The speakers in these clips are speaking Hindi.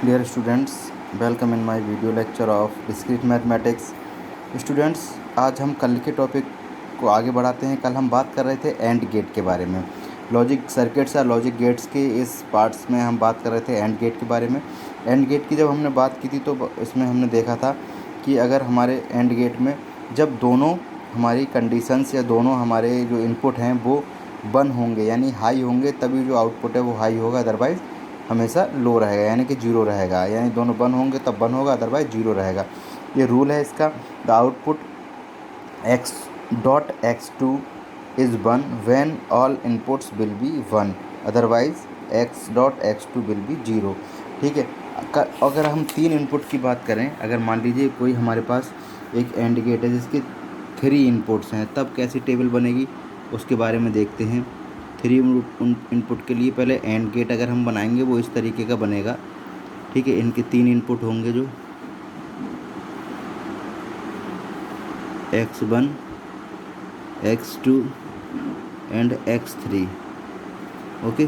Dear students, welcome in my video lecture of discrete mathematics. Students, आज हम कल के टॉपिक को आगे बढ़ाते हैं। कल हम बात कर रहे थे एंड गेट के बारे में। लॉजिक सर्किट्स या लॉजिक गेट्स के इस पार्ट्स में हम बात कर रहे थे एंड गेट के बारे में। एंड गेट की जब हमने बात की थी तो इसमें हमने देखा था कि अगर हमारे एंड गेट में जब दोनों हमारी कंडीशंस या दोनों हमारे जो इनपुट हैं वो 1 होंगे यानी हाई होंगे, तभी जो आउटपुट है वो हाई होगा, अदरवाइज़ हमेशा लो रहेगा यानी कि जीरो रहेगा। यानी दोनों 1 होंगे तब 1 होगा, अदरवाइज़ जीरो रहेगा। ये रूल है इसका। The output x dot x2 is 1 when all inputs will be 1, otherwise x dot x2 will be 0। ठीक है। अगर हम 3 इनपुट की बात करें, अगर मान लीजिए कोई हमारे पास एक एंड गेट है जिसके 3 इनपुट्स हैं, तब कैसी टेबल बनेगी उसके बारे में देखते हैं। 3 इनपुट के लिए पहले एंड गेट अगर हम बनाएंगे वो इस तरीके का बनेगा। ठीक है। इनके 3 इनपुट होंगे जो x1, x2 and x3। Okay.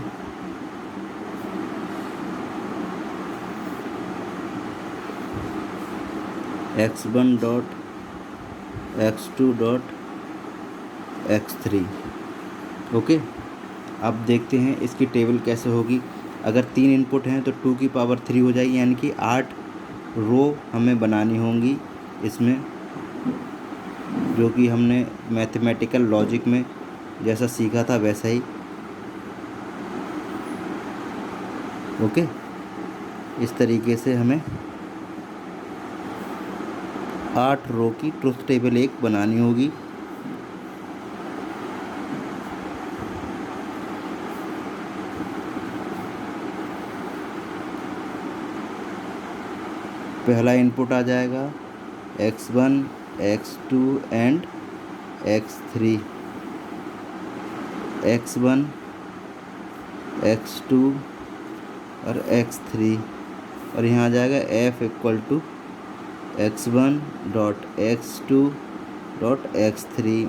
x1 dot x2 dot x3। Okay. अब देखते हैं इसकी टेबल कैसे होगी। अगर 3 इनपुट हैं तो 2 की पावर 3 हो जाएगी, यानी कि 8 रो हमें बनानी होंगी इसमें, जो कि हमने मैथमेटिकल लॉजिक में जैसा सीखा था वैसा ही। ओके। इस तरीके से हमें 8 रो की ट्रुथ टेबल एक बनानी होगी। पहला इनपुट आ जाएगा x1, x2 and x3। x1, x2 और x3, और यहाँ आ जाएगा f equal to x1 dot x2 dot x3।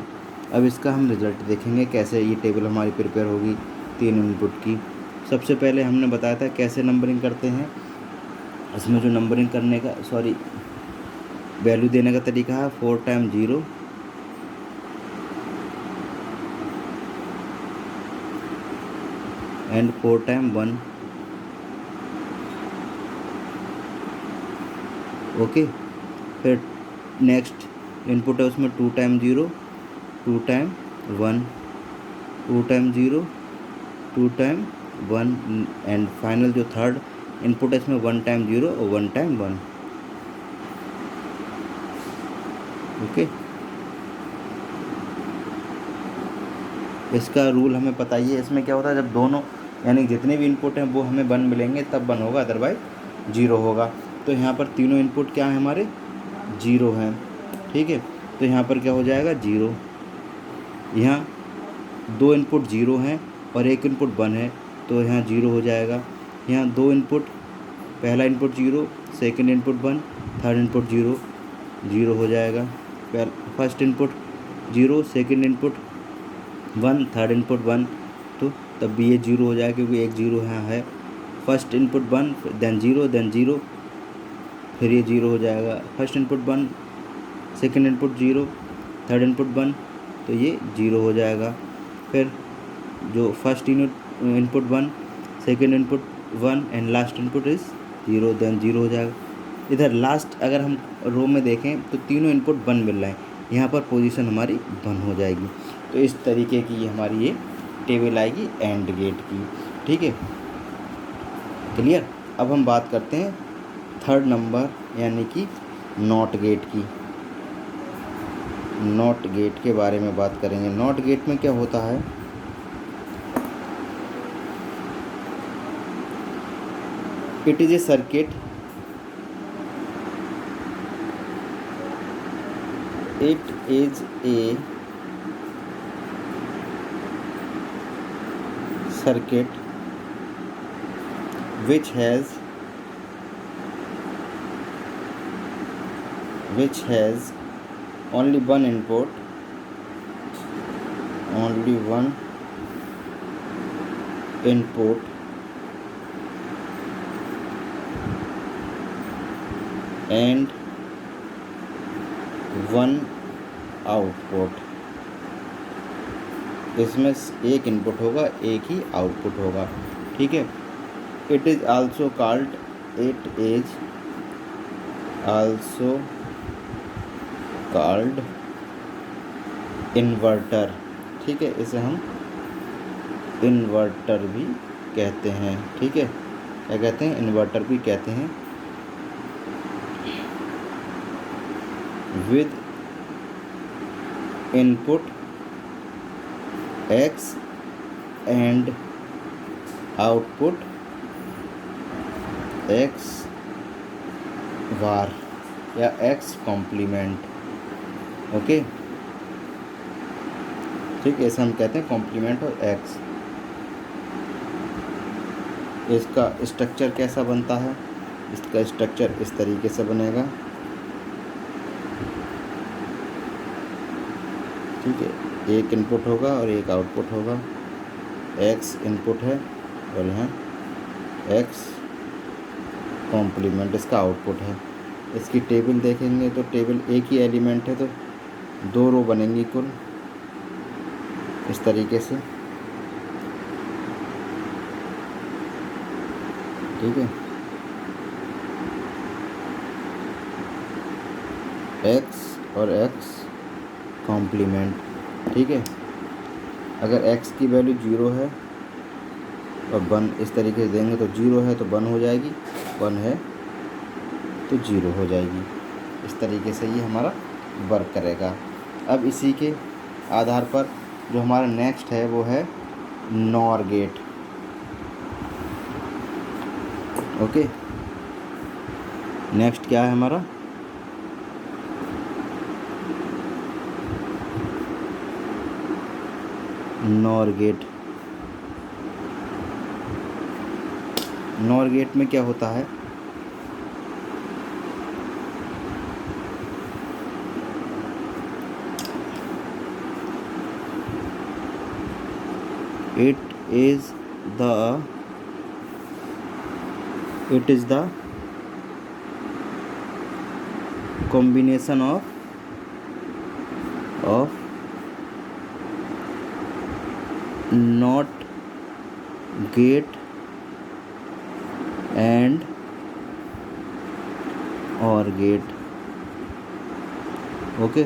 अब इसका हम रिज़ल्ट देखेंगे कैसे ये टेबल हमारी प्रिपेयर होगी 3 इनपुट की। सबसे पहले हमने बताया था कैसे नंबरिंग करते हैं। इसमें जो नंबरिंग करने का वैल्यू देने का तरीका है 4 टाइम 0 एंड 4 टाइम 1। ओके। फिर नेक्स्ट इनपुट है उसमें 2 time 0, 2 time 1, 2 time 0, 2 time 1 and final जो थर्ड इनपुट है इसमें 1 टाइम 0 और 1 टाइम 1। ओके। इसका रूल हमें पता ही है। इसमें क्या होता है, जब दोनों यानी जितने भी इनपुट हैं वो हमें 1 मिलेंगे तब 1 होगा, अदरवाइज 0 होगा। तो यहाँ पर तीनों इनपुट क्या है हमारे 0 हैं। ठीक है। तो यहाँ पर क्या हो जाएगा 0। यहाँ 2 इनपुट 0 हैं और एक इनपुट 1 है, तो यहाँ 0 हो जाएगा। यहाँ 2 इनपुट, पहला input 0, second input 1, third input 0, 0 हो जाएगा। First input 0, second input 1, third input 1, तो तब भी ये 0 हो जाएगा क्योंकि एक 0 यहाँ है। फर्स्ट इनपुट 1 देन 0 देन 0, फिर ये 0 हो जाएगा। First input 1, second input 0, third input 1, तो ये 0 हो जाएगा। फिर जो first input 1, second input 1 and last input is 0, then 0 हो जाएगा। इधर लास्ट अगर हम रो में देखें तो तीनों इनपुट 1 मिल रहे हैं, यहाँ पर पोजीशन हमारी 1 हो जाएगी। तो इस तरीके की हमारी ये टेबल आएगी एंड गेट की। ठीक है, क्लियर। अब हम बात करते हैं थर्ड नंबर यानी कि नॉट गेट की। नॉट गेट के बारे में बात करेंगे। नॉट गेट में क्या होता है, it is a circuit circuit which has only one input, and 1 output. इसमें एक इनपुट होगा, एक ही आउटपुट होगा, ठीक है। It is also called, it is also called inverter, ठीक है। इसे हम इन्वर्टर भी कहते हैं, ठीक है। क्या कहते हैं? इन्वर्टर भी कहते हैं। With input x and output x बार या x कॉम्प्लीमेंट, ओके, ठीक है। इसे हम कहते हैं कॉम्प्लीमेंट और x। इसका स्ट्रक्चर कैसा बनता है? इसका स्ट्रक्चर इस तरीके से बनेगा, ठीक है। एक इनपुट होगा और एक आउटपुट होगा। x इनपुट है और यहाँ x कॉम्प्लीमेंट इसका आउटपुट है। इसकी टेबल देखेंगे तो टेबल एक ही एलिमेंट है तो 2 रो बनेंगी कुल, इस तरीके से, ठीक है। x और x कॉम्प्लीमेंट, ठीक है। अगर x की वैल्यू 0 है और 1 इस तरीके से देंगे तो 0 है तो 1 हो जाएगी, 1 है तो 0 हो जाएगी। इस तरीके से ये हमारा वर्क करेगा। अब इसी के आधार पर जो हमारा नेक्स्ट है वो है नॉर गेट, ओके। नेक्स्ट क्या है हमारा? Nor gate. नॉर गेट में क्या होता है? it is the combination of not gate and और गेट, ओके।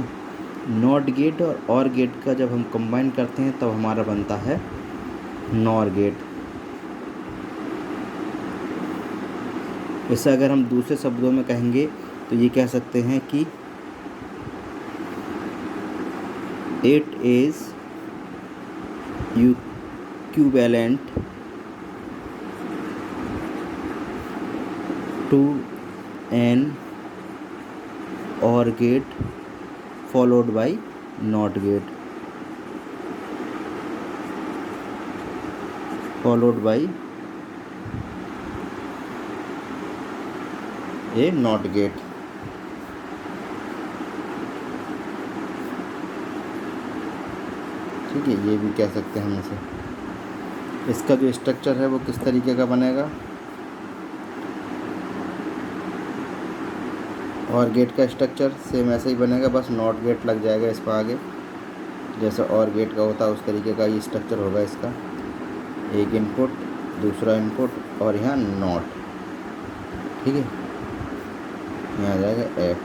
नॉट गेट और गेट का जब हम कंबाइन करते हैं तब हमारा बनता है नॉर गेट। इसे अगर हम दूसरे शब्दों में कहेंगे तो ये कह सकते हैं कि it is equivalent to an और gate followed by not gate, followed by a not gate, ठीक है। ये भी कह सकते हैं हम इसे। इसका जो स्ट्रक्चर है वो किस तरीके का बनेगा? और गेट का स्ट्रक्चर सेम ऐसे ही बनेगा, बस नॉट गेट लग जाएगा इस पर आगे। जैसे और गेट का होता है उस तरीके का ये स्ट्रक्चर होगा इसका। एक इनपुट, दूसरा इनपुट और यहाँ नॉट, ठीक है। यहाँ आ जाएगा एफ।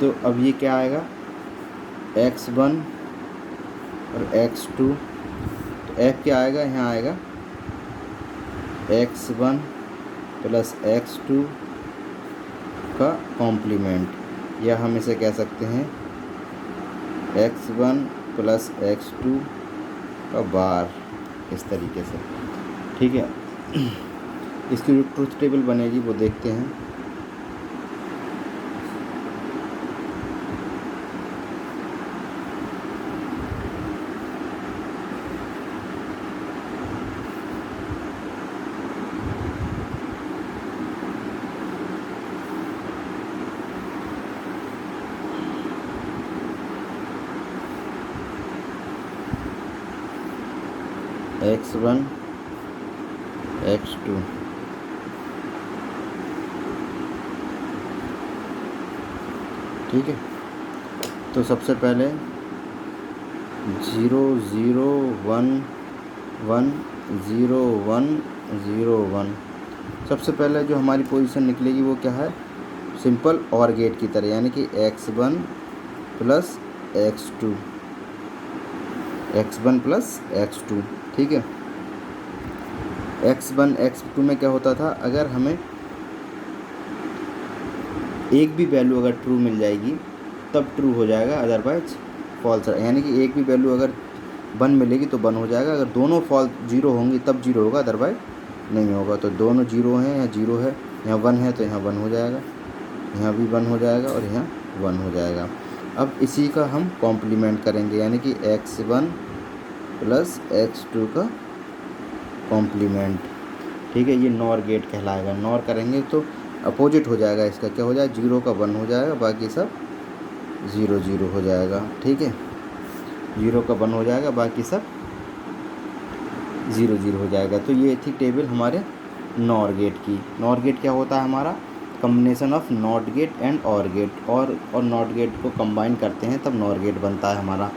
तो अब ये क्या आएगा? x1 और x2। तो f क्या आएगा? यहाँ आएगा x1 प्लस x2 का कॉम्प्लीमेंट, या हम इसे कह सकते हैं x1 प्लस x2 का बार, इस तरीके से, ठीक है। इसकी जो ट्रुथ टेबल बनेगी वो देखते हैं। x1 x2 ठीक है। तो सबसे पहले 0 0 1 1 0 1 0 1, सबसे पहले जो हमारी पोजीशन निकलेगी वो क्या है, सिंपल और गेट की तरह, यानी कि x1 plus x2, x1 plus x2। ठीक है। x1 x2 में क्या होता था, अगर हमें एक भी वैल्यू अगर ट्रू मिल जाएगी तब ट्रू हो जाएगा, अदरवाइज फॉल्स। यानी कि एक भी वैल्यू अगर 1 मिलेगी तो 1 हो जाएगा, अगर दोनों फॉल्स 0 होंगी तब 0 होगा, अदरवाइज नहीं होगा। तो दोनों 0 हैं, यहाँ 0 है, यहाँ 1 है, तो यहाँ 1 हो जाएगा, यहाँ भी 1 हो जाएगा और यहाँ 1 हो जाएगा। अब इसी का हम कॉम्प्लीमेंट करेंगे, यानी कि x1 प्लस x2 का कॉम्प्लीमेंट। ठीक है, ये नॉर गेट कहलाएगा। नॉर करेंगे तो अपोजिट हो जाएगा, इसका क्या हो जाएगा, 0 का 1 हो जाएगा, बाकी सब 0 0 हो जाएगा। ठीक है, 0 का 1 हो जाएगा, बाकी सब 0 0 हो जाएगा। तो ये थी टेबल हमारे नॉर गेट की। नॉर गेट क्या होता है, हमारा combination of not gate and और गेट, और नॉट गेट को कंबाइन करते हैं तब नॉर गेट बनता है हमारा।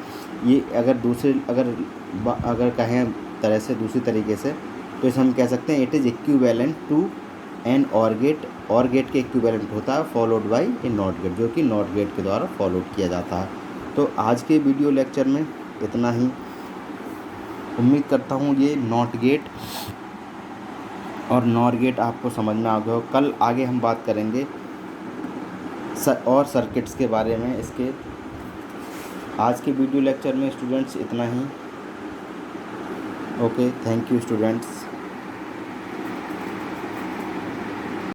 ये अगर दूसरे अगर कहें तरह से, दूसरी तरीके से, तो इसे हम कह सकते हैं it is equivalent to an और गेट। और गेट के इक्विवेलेंट होता है followed by a not gate, जो कि नॉट गेट के द्वारा फॉलोड किया जाता है। तो आज के वीडियो लेक्चर में इतना ही। उम्मीद करता हूँ ये नॉट गेट और नॉर गेट आपको समझ में आ गया हो। कल आगे हम बात करेंगे और सर्किट्स के बारे में इसके। आज के वीडियो लेक्चर में स्टूडेंट्स इतना ही। Okay, thank you students.